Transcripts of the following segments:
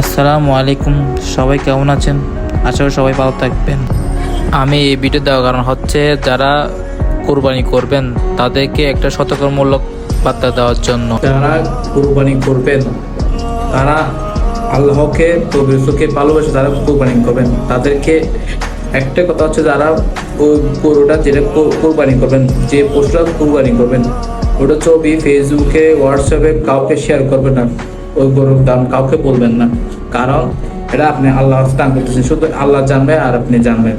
আসসালামু আলাইকুম, সবাই কেমন আছেন? আশা করি সবাই ভালো থাকবেন। আমি এই ভিডিও দেওয়ার কারণ হচ্ছে যারা কোরবানি করবেন তাদেরকে একটা সতর্কমূলক বার্তা দেওয়ার জন্য। যারা কোরবানি করবেন তারা আল্লাহকে প্রভুকে ভালোবাসে, যারা কোরবানি করবেন তাদেরকে একটা কথা হচ্ছে, যারা ওই গরুটা যেটা কোরবানি করবেন, যে পশুটা কোরবানি করবেন ওটা ছবি ফেসবুকে হোয়াটসঅ্যাপে কাউকে শেয়ার করবেন না। ওই গরুর দাম কাউকে বলবেন না, কারণ এটা আপনি আল্লাহর দান করতেছেন, শুধু আল্লাহ জানবে আর আপনি জানবেন।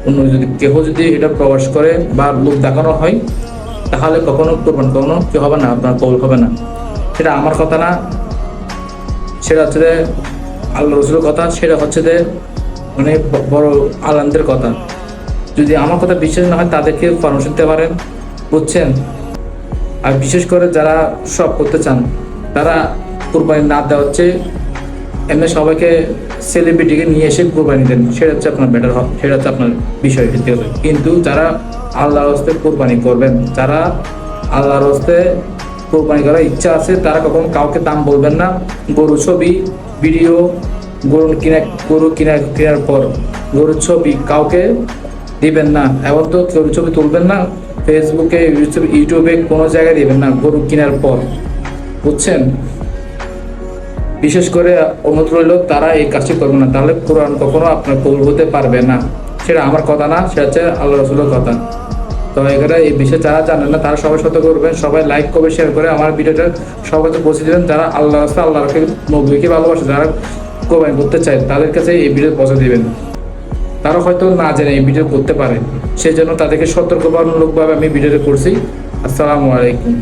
অন্য যদি এটা প্রকাশ করে বা লোক দেখানো হয় তাহলে কখনো কি হবে না, আপনার কবুল হবে না। সেটা আমার কথা না, সেটা হচ্ছে যে আল্লাহ রসুলের কথা, সেটা হচ্ছে যে মানে বড় আলেমদের কথা। যদি আমার কথা বিশ্বাস না হয় তাদেরকে পরামর্শ দিতে পারেন, বুঝছেন? আর বিশেষ করে যারা সব করতে চান তারা কোরবানি না দেওয়া হচ্ছে এমনি সবাইকে সেলিব্রিটিকে নিয়ে এসে কোরবানি দেন, সেটা হচ্ছে আপনার বেটার হবে, সেটা হচ্ছে আপনার বিষয় ভিত্তি হবে। কিন্তু যারা আল্লাহর হস্তে কোরবানি করবেন, যারা আল্লাহর হস্তে কোরবানি করার ইচ্ছা আছে, তারা কখনো কাউকে দাম বলবেন না। গরু ছবি ভিডিও, গরু কেনার পর গরুর ছবি কাউকে দিবেন না, এবং তো গরুর ছবি তুলবেন না ফেসবুকে, ইউটিউবে, কোনো জায়গায় দিবেন না গরু কেনার পর, বুঝছেন? বিশেষ করে অনুরোধ রইল তারা এই কাজটি করবে না, তাহলে কোরআন কখনো আপনার কবুল হতে পারবে না। সেটা আমার কথা না, সেটা হচ্ছে আল্লাহ রসুলের কথা। তো এখানে এই বিষয়ে যারা জানেন না তারা সবাই সতর্ক করবেন, সবাই লাইক করবে, শেয়ার করে আমার ভিডিওটা সবার কাছে পৌঁছে দেবেন। যারা আল্লাহ রাস্তা আল্লাহকে নবীকে ভালোবাসে, যারা কোরবানি করতে চায় তাদের কাছে এই ভিডিও পৌঁছে দিবেন। তারা হয়তো না জেনে এই ভিডিও করতে পারে, সেই জন্য তাদেরকে সতর্কবামূলকভাবে আমি ভিডিওটা করছি। আসসালামু আলাইকুম।